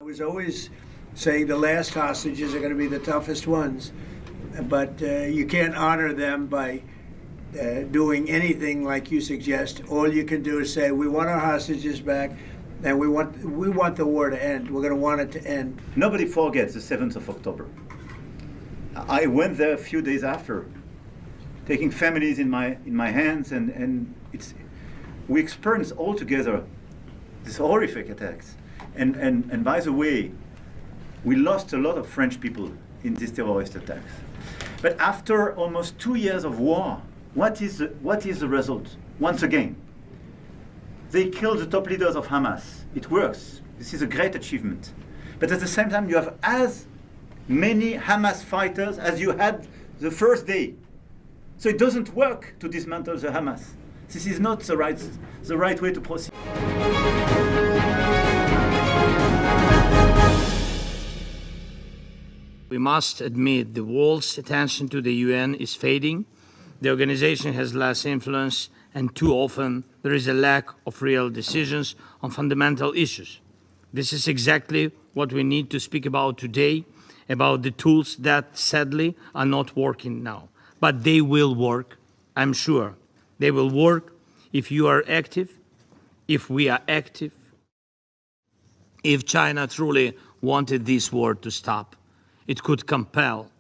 I was always saying the last hostages are going to be the toughest ones, but you can't honor them by doing anything like you suggest. All you can do is say, we want our hostages back, and we want the war to end. We're going to want it to end. Nobody forgets the 7th of October. I went there a few days after, taking families in my hands, and we experienced all together these horrific attacks. And by the way, we lost a lot of French people in these terrorist attacks. But after almost 2 years of war, what is the result? Once again, they killed the top leaders of Hamas. It works. This is a great achievement. But at the same time, you have as many Hamas fighters as you had the first day. So it doesn't work to dismantle the Hamas. This is not the right way to proceed. We must admit the world's attention to the UN is fading. The organization has less influence, and too often there is a lack of real decisions on fundamental issues. This is exactly what we need to speak about today, about the tools that sadly are not working now. But they will work, I'm sure. They will work if you are active, if we are active, if China truly wanted this war to stop. It could compel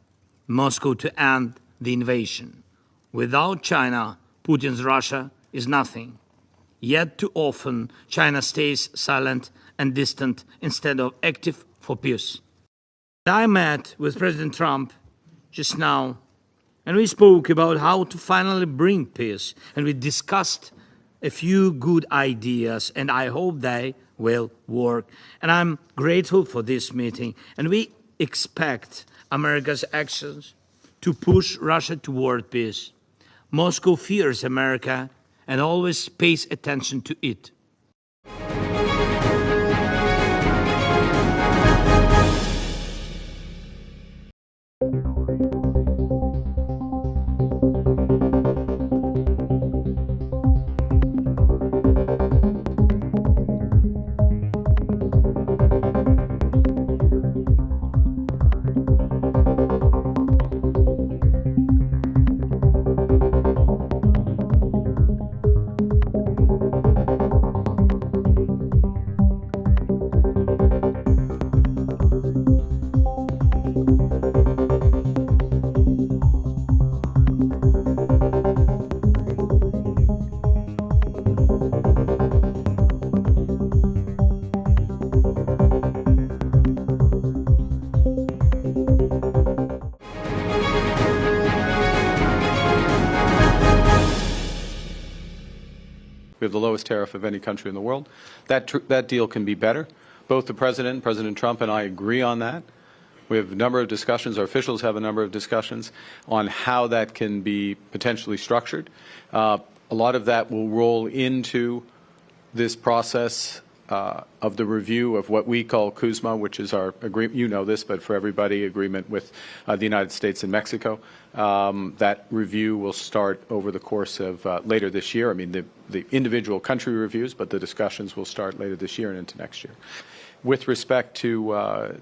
Moscow to end the invasion. Without China, Putin's Russia is nothing. Yet too often, China stays silent and distant instead of active for peace. I met with President Trump just now, and we spoke about how to finally bring peace, and we discussed a few good ideas, and I hope they will work. And I'm grateful for this meeting, and we expect America's actions to push Russia toward peace. Moscow fears America and always pays attention to it. We have the lowest tariff of any country in the world. That deal can be better. Both the President Trump, and I agree on that. We have a number of discussions, our officials have a number of discussions on how that can be potentially structured. A lot of that will roll into this process of the review of what we call CUSMA, which is our agreement, you know this, but for everybody, agreement with the United States and Mexico. That review will start over the course of later this year. I mean, the individual country reviews, but the discussions will start later this year and into next year. With respect to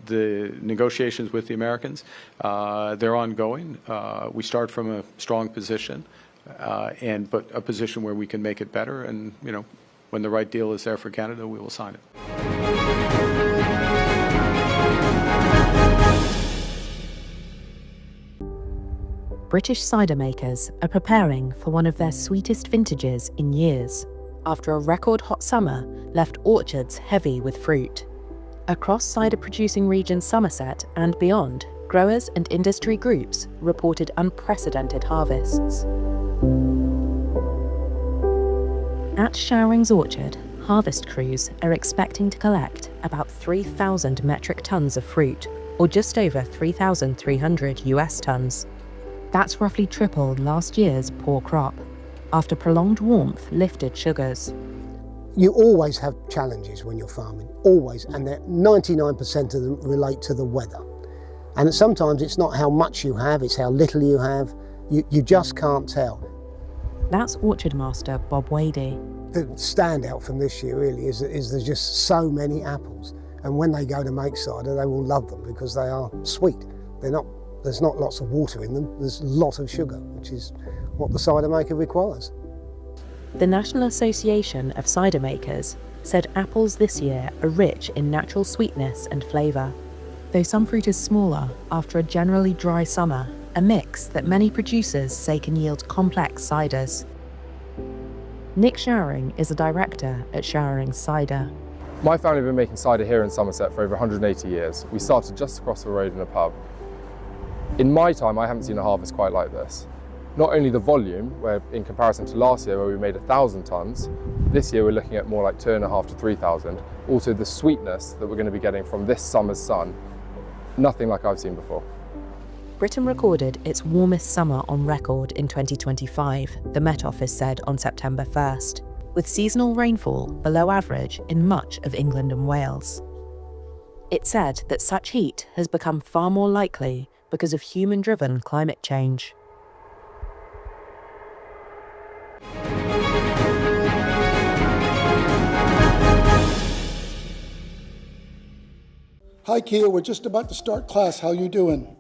the negotiations with the Americans, they're ongoing. We start from a strong position, but a position where we can make it better. And, you know, when the right deal is there for Canada, we will sign it. British cider makers are preparing for one of their sweetest vintages in years, after a record hot summer left orchards heavy with fruit. Across cider-producing regions Somerset and beyond, growers and industry groups reported unprecedented harvests. At Showering's orchard, harvest crews are expecting to collect about 3,000 metric tons of fruit, or just over 3,300 US tons. That's roughly triple last year's poor crop, after prolonged warmth lifted sugars. You always have challenges when you're farming, always, and 99% of them relate to the weather. And sometimes it's not how much you have, it's how little you have. You just can't tell. That's orchard master Bob Wadey. The standout from this year really is there's just so many apples. And when they go to make cider, they will love them because they are sweet. There's not lots of water in them, there's a lot of sugar, which is what the cider maker requires. The National Association of Cider Makers said apples this year are rich in natural sweetness and flavour. Though some fruit is smaller after a generally dry summer, a mix that many producers say can yield complex ciders. Nick Showering is a director at Showering Cider. My family have been making cider here in Somerset for over 180 years. We started just across the road in a pub. In my time, I haven't seen a harvest quite like this. Not only the volume, where in comparison to last year where we made 1,000 tonnes, this year we're looking at more like 2,500 to 3,000. Also the sweetness that we're going to be getting from this summer's sun, nothing like I've seen before. Britain recorded its warmest summer on record in 2025, the Met Office said on September 1st, with seasonal rainfall below average in much of England and Wales. It said that such heat has become far more likely because of human-driven climate change. Hi Kia, we're just about to start class. How you doing?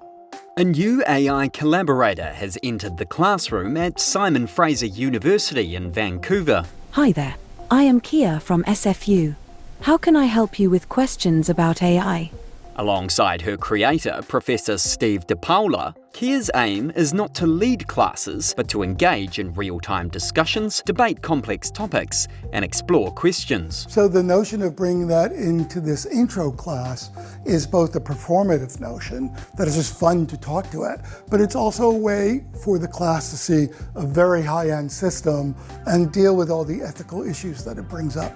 A new AI collaborator has entered the classroom at Simon Fraser University in Vancouver. Hi there, I am Kia from SFU. How can I help you with questions about AI? Alongside her creator, Professor Steve DePaula, Kia's aim is not to lead classes, but to engage in real-time discussions, debate complex topics, and explore questions. So the notion of bringing that into this intro class is both a performative notion that is just fun to talk to it, but it's also a way for the class to see a very high-end system and deal with all the ethical issues that it brings up.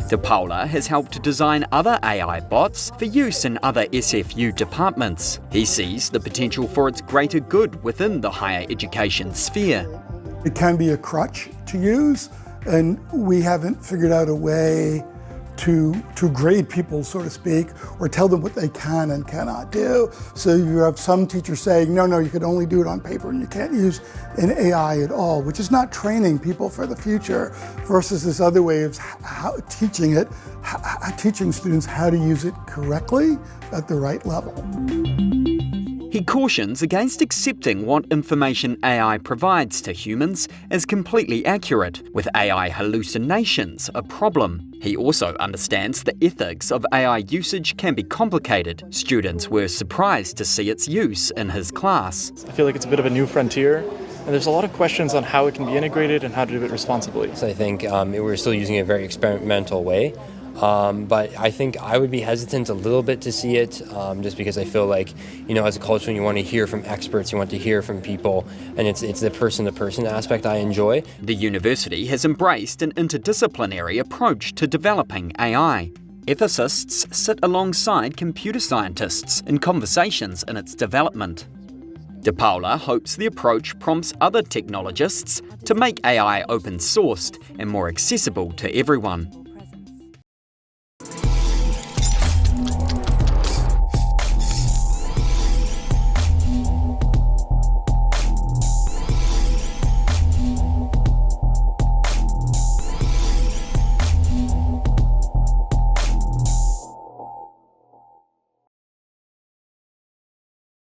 DePaula has helped to design other AI bots for use in other SFU departments. He sees the potential for its greater good within the higher education sphere. It can be a crutch to use, and we haven't figured out a way to grade people, so to speak, or tell them what they can and cannot do. So you have some teachers saying, no, you can only do it on paper and you can't use an AI at all, which is not training people for the future, versus this other way of teaching students how to use it correctly at the right level. He cautions against accepting what information AI provides to humans as completely accurate, with AI hallucinations a problem. He also understands the ethics of AI usage can be complicated. Students were surprised to see its use in his class. I feel like it's a bit of a new frontier, and there's a lot of questions on how it can be integrated and how to do it responsibly. So I think we're still using it in a very experimental way. But I think I would be hesitant a little bit to see it, just because I feel like, as a culture, you want to hear from experts, you want to hear from people, and it's the person-to-person aspect I enjoy. The university has embraced an interdisciplinary approach to developing AI. Ethicists sit alongside computer scientists in conversations in its development. DePaula hopes the approach prompts other technologists to make AI open-sourced and more accessible to everyone.